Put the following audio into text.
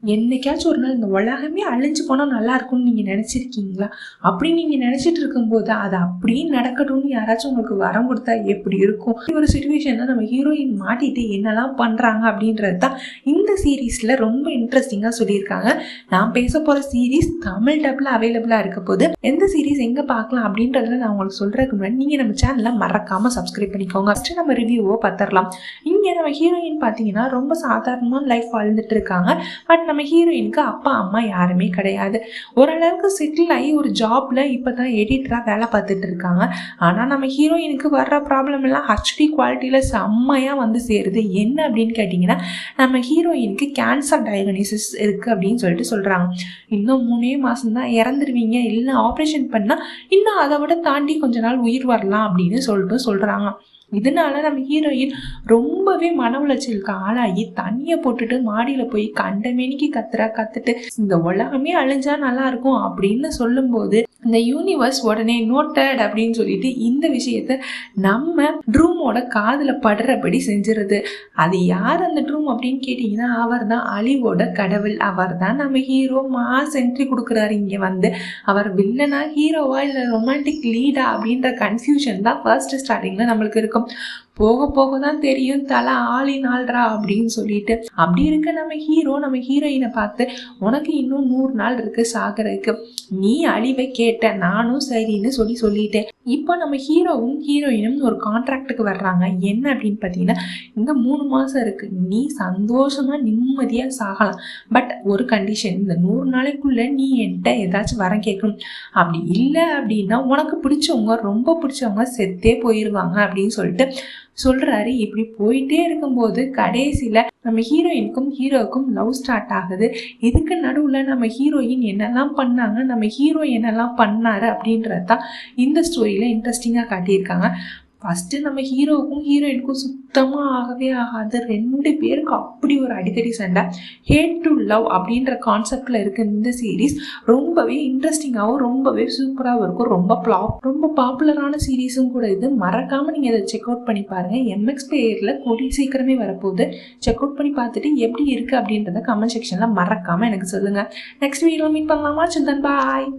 என்னைக்காச்சும் ஒரு நாள் இந்த உலகமே அழிஞ்சு போனால் நல்லா இருக்கும்னு நீங்கள் நினச்சிருக்கீங்களா? அப்படி நீங்கள் நினச்சிட்டு இருக்கும்போது அது அப்படியே நடக்கட்டும்னு யாராச்சும் உங்களுக்கு வரம் கொடுத்தா எப்படி இருக்கும்? ஒரு சுச்சுவேஷனில் நம்ம ஹீரோயின் மாட்டிட்டு என்னெல்லாம் பண்ணுறாங்க அப்படின்றது தான் இந்த சீரீஸில் ரொம்ப இன்ட்ரெஸ்டிங்காக சொல்லியிருக்காங்க. நான் பேச போகிற சீரீஸ் தமிழ் டப்பில் அவைலபிளாக இருக்க போது எந்த சீரீஸ் எங்கே பார்க்கலாம் அப்படின்றதுல நான் உங்களுக்கு சொல்கிறதுக்கு முன்னாடி நீங்கள் நம்ம சேனலை மறக்காமல் சப்ஸ்கிரைப் பண்ணிக்கோங்க. ஃபஸ்ட்டு நம்ம ரிவ்யூவோ பார்த்துடலாம். இங்கே நம்ம ஹீரோயின் பார்த்தீங்கன்னா ரொம்ப சாதாரணமான லைஃப் வாழ்ந்துட்டு இருக்காங்க. பட் நம்ம ஹீரோயினுக்கு அப்பா அம்மா யாருமே கிடையாது. ஓரளவுக்கு செட்டில் ஆகி ஒரு ஜாப்ல இப்போ தான் எடிட்டராக வேலை பார்த்துட்டு இருக்காங்க. ஆனால் நம்ம ஹீரோயினுக்கு வர்ற ப்ராப்ளம் எல்லாம் ஹெச்டி குவாலிட்டியில் செம்மையாக வந்து சேருது. என்ன அப்படின்னு கேட்டிங்கன்னா, நம்ம ஹீரோயினுக்கு கேன்சர் டயக்னோசிஸ் இருக்குது அப்படின்னு சொல்கிறாங்க. இன்னும் 3 மாதம் தான் இறந்துருவீங்க, இல்லை ஆப்ரேஷன் பண்ணால் இன்னும் அதை விட தாண்டி கொஞ்ச நாள் உயிர் வரலாம் அப்படின்னு சொல்கிறாங்க. இதனால நம்ம ஹீரோயின் ரொம்பவே மன உளைச்சலுக்கு ஆளாகி தண்ணியை போட்டுட்டு மாடியில் போய் கண்டமேனிக்கு கத்துட்டு இந்த உலகமே அழிஞ்சா நல்லா இருக்கும் அப்படின்னு சொல்லும்போது இந்த யூனிவர்ஸ் உடனே நோட்டட் அப்படின்னு சொல்லிட்டு இந்த விஷயத்த நம்ம ட்ரூமோட காதில் படுறபடி செஞ்சிருது. அது யார் அந்த ட்ரூம் அப்படின்னு கேட்டிங்கன்னா, அவர் தான் அழிவோட கடவுள். அவர் தான் நம்ம ஹீரோ மாஸ் என்ட்ரி கொடுக்குறாரு. இங்கே வந்து அவர் வில்லனா ஹீரோவா இல்லை ரொமான்டிக் லீடா அப்படின்ற கன்ஃபியூஷன் தான் ஃபர்ஸ்ட் ஸ்டார்டிங்கில் நம்மளுக்கு இருக்கும். போக போக தான் தெரியும் தலை ஆளின் ஆள்றா அப்படின்னு சொல்லிட்டு. அப்படி இருக்க நம்ம ஹீரோயினை பார்த்து, உனக்கு இன்னும் 100 நாள் இருக்கு சாகறதுக்கு, நீ அழிவை கேட்ட, நானும் சரின்னு சொல்லிட்டேன். இப்போ நம்ம ஹீரோவும் ஹீரோயினும் ஒரு கான்ட்ராக்டுக்கு வர்றாங்க. என்ன அப்படின்னு பார்த்தீங்கன்னா, இந்த 3 மாதம் இருக்கு, நீ சந்தோஷமா நிம்மதியாக சாகலாம். பட் ஒரு கண்டிஷன், இந்த 100 நாளைக்குள்ள நீ என்கிட்ட ஏதாச்சும் வரம் கேட்கணும். அப்படி இல்லை அப்படின்னா உனக்கு பிடிச்சவங்க, ரொம்ப பிடிச்சவங்க செத்தே போயிடுவாங்க அப்படின்னு சொல்லிட்டு சொல்றாரு. இப்படி போயிட்டே இருக்கும்போது கடைசியில நம்ம ஹீரோவுக்கும் லவ் ஸ்டார்ட் ஆகுது. இதுக்கு நடுவுல நம்ம ஹீரோயின் என்னெல்லாம் பண்ணாங்க, நம்ம ஹீரோ என்னெல்லாம் பண்ணாரு அப்படின்றதான் இந்த ஸ்டோரியில இன்ட்ரெஸ்டிங்கா காட்டியிருக்காங்க. ஃபஸ்ட்டு நம்ம ஹீரோவுக்கும் ஹீரோயினுக்கும் சுத்தமாக ஆகவே ஆகாது. 2 பேருக்கு அப்படி ஒரு அடிக்கடி சண்டை. ஹேட் டு லவ் அப்படின்ற கான்செப்டில் இருக்க இந்த சீரீஸ் ரொம்பவே இன்ட்ரெஸ்டிங்காகவும் ரொம்பவே சூப்பராகவும் இருக்கும். ரொம்ப பாப்புலரான சீரீஸும் கூட இது. மறக்காமல் நீங்கள் இதை செக் அவுட் பண்ணி பாருங்கள். MX Playerல கூடிய சீக்கிரமே வரப்போகுது. செக் அவுட் பண்ணி பார்த்துட்டு எப்படி இருக்குது அப்படின்றத கமெண்ட் செக்ஷனில் மறக்காமல் எனக்கு சொல்லுங்கள். நெக்ஸ்ட் வீடியோவில் மீட் பண்ணலாமா? சிந்தன் பாய்.